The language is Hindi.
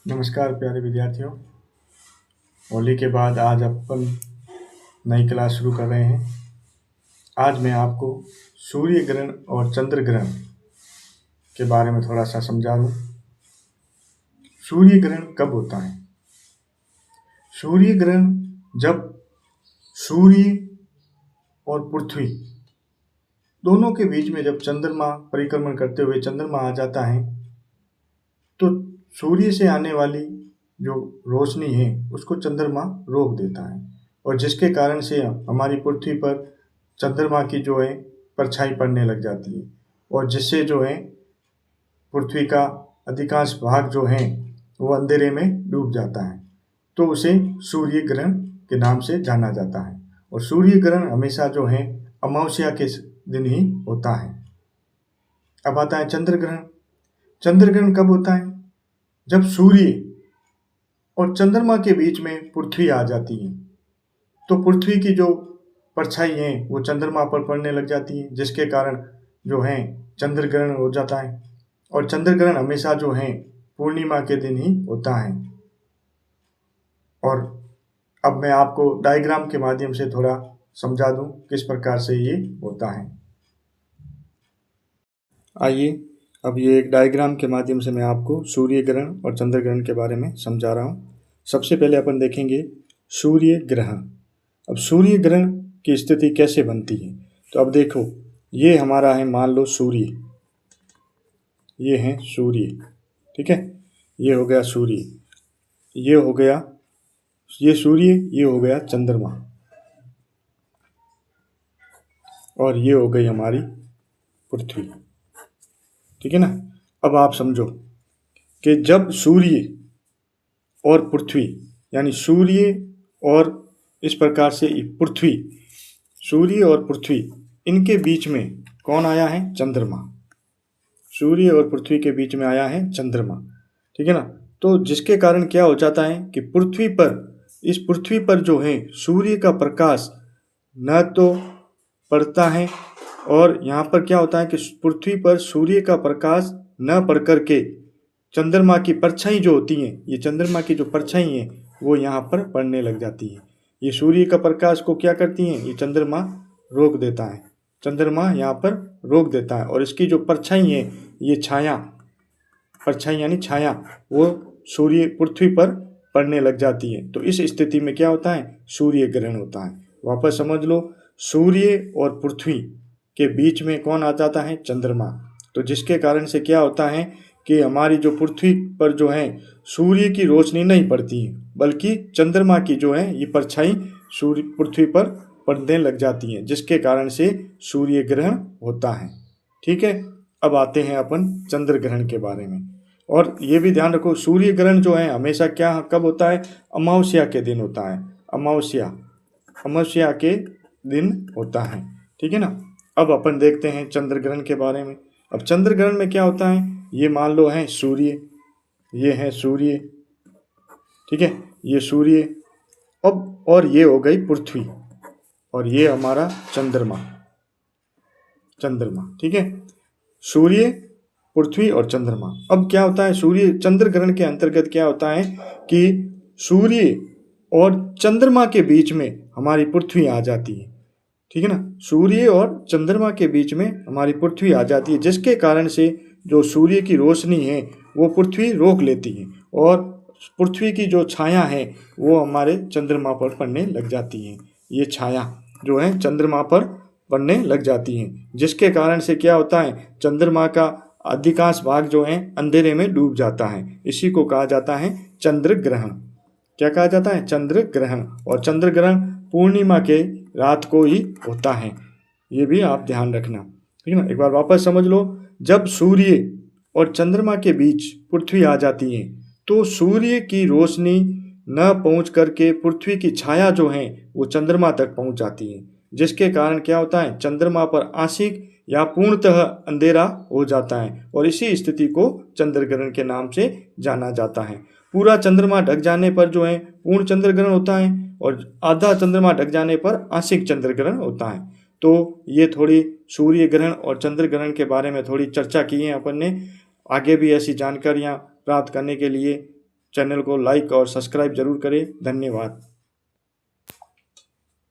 नमस्कार प्यारे विद्यार्थियों। होली के बाद आज अपन नई क्लास शुरू कर रहे हैं। आज मैं आपको सूर्य ग्रहण और चंद्र ग्रहण के बारे में थोड़ा सा समझा दूं। सूर्य ग्रहण कब होता है? सूर्य ग्रहण जब सूर्य और पृथ्वी दोनों के बीच में जब चंद्रमा परिक्रमण करते हुए चंद्रमा आ जाता है तो सूर्य से आने वाली जो रोशनी है उसको चंद्रमा रोक देता है और जिसके कारण से हमारी पृथ्वी पर चंद्रमा की जो है परछाई पड़ने लग जाती है और जिससे जो है पृथ्वी का अधिकांश भाग जो है वो अंधेरे में डूब जाता है। तो उसे सूर्य ग्रहण के नाम से जाना जाता है और सूर्य ग्रहण हमेशा जो है अमावस्या के दिन ही होता है। अब आता है चंद्र ग्रहण। चंद्र ग्रहण कब होता है? जब सूर्य और चंद्रमा के बीच में पृथ्वी आ जाती है तो पृथ्वी की जो परछाई है वो चंद्रमा पर पड़ने लग जाती है जिसके कारण जो है चंद्र ग्रहण हो जाता है और चंद्र ग्रहण हमेशा जो है पूर्णिमा के दिन ही होता है। और अब मैं आपको डायग्राम के माध्यम से थोड़ा समझा दूं किस प्रकार से ये होता है। आइए अब ये एक डायग्राम के माध्यम से मैं आपको सूर्य ग्रहण और चंद्र ग्रहण के बारे में समझा रहा हूँ। सबसे पहले अपन देखेंगे सूर्य ग्रहण। अब सूर्य ग्रहण की स्थिति कैसे बनती है? तो अब देखो, ये हमारा है, मान लो सूर्य, ये है सूर्य, ठीक है, ये हो गया सूर्य, ये हो गया ये सूर्य, ये हो गया चंद्रमा और ये हो गई हमारी पृथ्वी, ठीक है ना। अब आप समझो कि जब सूर्य और पृथ्वी यानी सूर्य और इस प्रकार से पृथ्वी, सूर्य और पृथ्वी, इनके बीच में कौन आया है? चंद्रमा। सूर्य और पृथ्वी के बीच में आया है चंद्रमा, ठीक है ना। तो जिसके कारण क्या हो जाता है कि पृथ्वी पर, इस पृथ्वी पर जो है सूर्य का प्रकाश न तो पड़ता है और यहाँ पर क्या होता है कि पृथ्वी पर सूर्य का प्रकाश न पड़ कर के चंद्रमा की परछाई जो होती हैं, ये चंद्रमा की जो परछाई हैं वो यहाँ पर पड़ने लग जाती है। ये सूर्य का प्रकाश को क्या करती हैं? ये चंद्रमा रोक देता है, चंद्रमा यहाँ पर रोक देता है और इसकी जो परछाई है, ये छाया, परछाई यानी छाया, वो सूर्य पृथ्वी पर पड़ने लग जाती है। तो इस स्थिति में क्या होता है? सूर्य ग्रहण होता है। वापस समझ लो, सूर्य और पृथ्वी के बीच में कौन आ जाता है? चंद्रमा। तो जिसके कारण से क्या होता है कि हमारी जो पृथ्वी पर जो है सूर्य की रोशनी नहीं पड़ती है बल्कि चंद्रमा की जो है ये परछाई सूर्य पृथ्वी पर पड़ने लग जाती है जिसके कारण से सूर्य ग्रहण होता है, ठीक है। अब आते हैं अपन चंद्र ग्रहण के बारे में। और ये भी ध्यान रखो, सूर्य ग्रहण जो है हमेशा क्या कब होता है? अमावस्या के दिन होता है, अमावस्या के दिन होता है, ठीक है ना। अब अपन देखते हैं चंद्र ग्रहण के बारे में। अब चंद्र ग्रहण में क्या होता है? ये मान लो है सूर्य, ये है सूर्य, ठीक है, ये सूर्य, अब और ये हो गई पृथ्वी और ये हमारा चंद्रमा, ठीक है, सूर्य, पृथ्वी और चंद्रमा। अब क्या होता है सूर्य चंद्र ग्रहण के अंतर्गत क्या होता है कि सूर्य और चंद्रमा के बीच में हमारी पृथ्वी आ जाती है, ठीक है ना। सूर्य और चंद्रमा के बीच में हमारी पृथ्वी आ जाती है जिसके कारण से जो सूर्य की रोशनी है वो पृथ्वी रोक लेती है और पृथ्वी की जो छाया है वो हमारे चंद्रमा पर पड़ने लग जाती है। ये छाया जो है चंद्रमा पर पड़ने लग जाती है जिसके कारण से क्या होता है? चंद्रमा का अधिकांश भाग जो है अंधेरे में डूब जाता है। इसी को कहा जाता है चंद्र ग्रहण। क्या कहा जाता है? चंद्र ग्रहण। और चंद्र ग्रहण पूर्णिमा के रात को ही होता है, ये भी आप ध्यान रखना, ठीक है ना। एक बार वापस समझ लो, जब सूर्य और चंद्रमा के बीच पृथ्वी आ जाती है तो सूर्य की रोशनी न पहुंच करके पृथ्वी की छाया जो है वो चंद्रमा तक पहुंच जाती है जिसके कारण क्या होता है? चंद्रमा पर आंशिक या पूर्णतः अंधेरा हो जाता है और इसी स्थिति को चंद्र ग्रहण के नाम से जाना जाता है। पूरा चंद्रमा ढक जाने पर जो है पूर्ण चंद्र ग्रहण होता है और आधा चंद्रमा ढक जाने पर आंशिक चंद्र ग्रहण होता है। तो ये थोड़ी सूर्य ग्रहण और चंद्र ग्रहण के बारे में थोड़ी चर्चा की है अपन ने। आगे भी ऐसी जानकारियाँ प्राप्त करने के लिए चैनल को लाइक और सब्सक्राइब जरूर करें। धन्यवाद।